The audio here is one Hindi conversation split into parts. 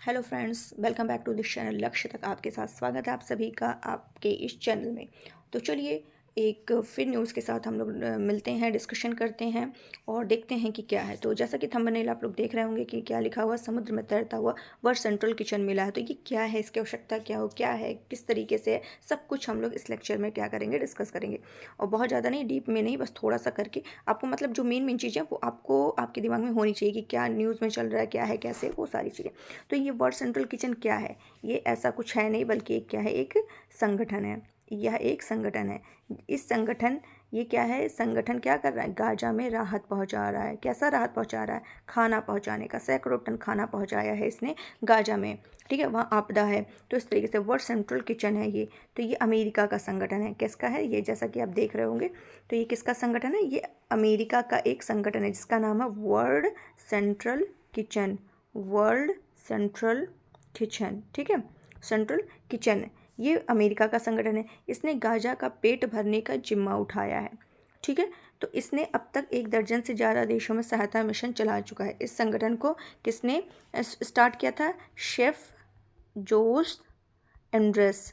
Hello friends, welcome back to this channel. लक्ष्य तक आपके साथ स्वागत है आप सभी का आपके इस चैनल में। तो चलिए एक फिर न्यूज़ के साथ हम लोग मिलते हैं, डिस्कशन करते हैं और देखते हैं कि क्या है। तो जैसा कि थंबनेल आप लोग देख रहे होंगे कि क्या लिखा हुआ, समुद्र में तैरता हुआ वर्ल्ड सेंट्रल किचन मिला है। तो ये क्या है, इसकी आवश्यकता क्या है, किस तरीके से है, सब कुछ हम लोग इस लेक्चर में क्या करेंगे, डिस्कस करेंगे। और बहुत ज़्यादा नहीं, डीप में नहीं, बस थोड़ा सा करके आपको मतलब जो मेन चीज़ें वो आपको आपके दिमाग में होनी चाहिए कि क्या न्यूज़ में चल रहा है, क्या है, कैसे, वो सारी चीज़ें। तो ये वर्ल्ड सेंट्रल किचन क्या है? ये ऐसा कुछ है नहीं, बल्कि एक क्या है, एक संगठन है। यह एक संगठन है। इस संगठन ये क्या है, संगठन क्या कर रहा है? गाजा में राहत पहुंचा रहा है। कैसा राहत पहुंचा रहा है? खाना पहुंचाने का। सैकड़ों टन खाना पहुंचाया है इसने गाजा में, ठीक है, वहाँ आपदा है। तो इस तरीके से वर्ल्ड सेंट्रल किचन है ये। तो ये अमेरिका का संगठन है। किसका है ये? जैसा कि आप देख रहे होंगे, तो ये किसका संगठन है? ये अमेरिका का एक संगठन है जिसका नाम है world central kitchen. World central kitchen, ठीक है, सेंट्रल किचन। ये अमेरिका का संगठन है। इसने गाजा का पेट भरने का जिम्मा उठाया है, ठीक है। तो इसने अब तक 1 दर्जन से ज़्यादा देशों में सहायता मिशन चला चुका है। इस संगठन को किसने स्टार्ट किया था? शेफ जोस एंड्रेस।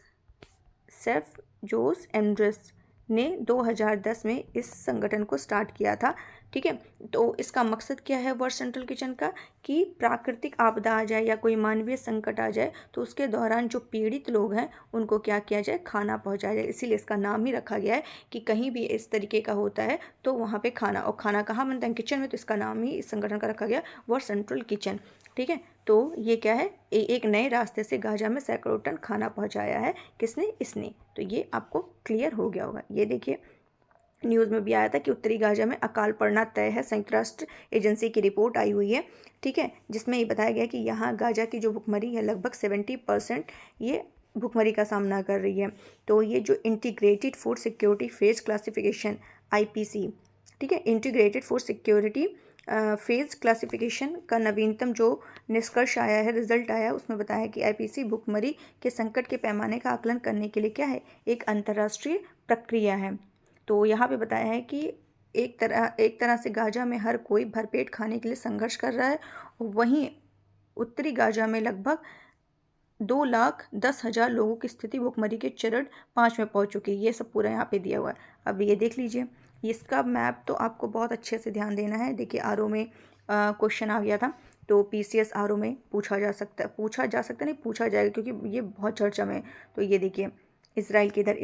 शेफ जोस एंड्रेस ने 2010 में इस संगठन को स्टार्ट किया था, ठीक है। तो इसका मकसद क्या है वर्ल्ड सेंट्रल किचन का? कि प्राकृतिक आपदा आ जाए या कोई मानवीय संकट आ जाए तो उसके दौरान जो पीड़ित लोग हैं उनको क्या किया जाए? खाना पहुंचाया जाए। इसीलिए इसका नाम ही रखा गया है कि कहीं भी इस तरीके का होता है तो वहाँ पे खाना, और खाना कहाँ बनता है? किचन में। तो इसका नाम ही इस संगठन का रखा गया वर्ल्ड सेंट्रल किचन, ठीक है। तो ये क्या है? एक नए रास्ते से गाजा में सैकड़ों टन खाना पहुंचाया है। किसने? इसने। तो ये आपको क्लियर हो गया होगा। ये देखिए, न्यूज़ में भी आया था कि उत्तरी गाजा में अकाल पड़ना तय है। संयुक्त राष्ट्र एजेंसी की रिपोर्ट आई हुई है, ठीक है, जिसमें ये बताया गया कि यहाँ गाजा की जो भुखमरी है लगभग 70% ये भुखमरी का सामना कर रही है। तो ये जो integrated food security phase classification IPC, ठीक है, integrated food security phase classification का नवीनतम जो निष्कर्ष आया है, रिजल्ट आया है, उसमें बताया कि IPC भुखमरी के संकट के पैमाने का आकलन करने के लिए क्या है? एक अंतर्राष्ट्रीय प्रक्रिया है। तो यहाँ पे बताया है कि एक तरह से गाजा में हर कोई भरपेट खाने के लिए संघर्ष कर रहा है। वहीं उत्तरी गाजा में लगभग 2,10,000 लोगों की स्थिति भुखमरी के चरण 5 में पहुंच चुकी है। ये सब पूरा यहाँ पे दिया हुआ है। अब ये देख लीजिए, इसका मैप तो आपको बहुत अच्छे से ध्यान देना है। देखिए, RO में क्वेश्चन आ गया था, तो PCS RO में पूछा जा सकता नहीं, पूछा जाएगा, क्योंकि ये बहुत चर्चा में है। तो ये देखिए, इसराइल के इधर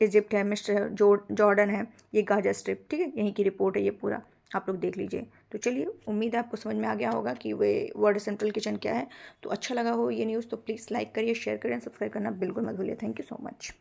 इजिप्ट है, मिस्र, जॉर्डन है, ये गाजा स्ट्रिप, ठीक है, यहीं की रिपोर्ट है ये पूरा, आप लोग देख लीजिए। तो चलिए, उम्मीद है आपको समझ में आ गया होगा कि वे वर्ल्ड सेंट्रल किचन क्या है। तो अच्छा लगा हो ये न्यूज़ तो प्लीज़ लाइक करिए, शेयर करिए, सब्सक्राइब करना बिल्कुल मत भूलिए। Thank you so much.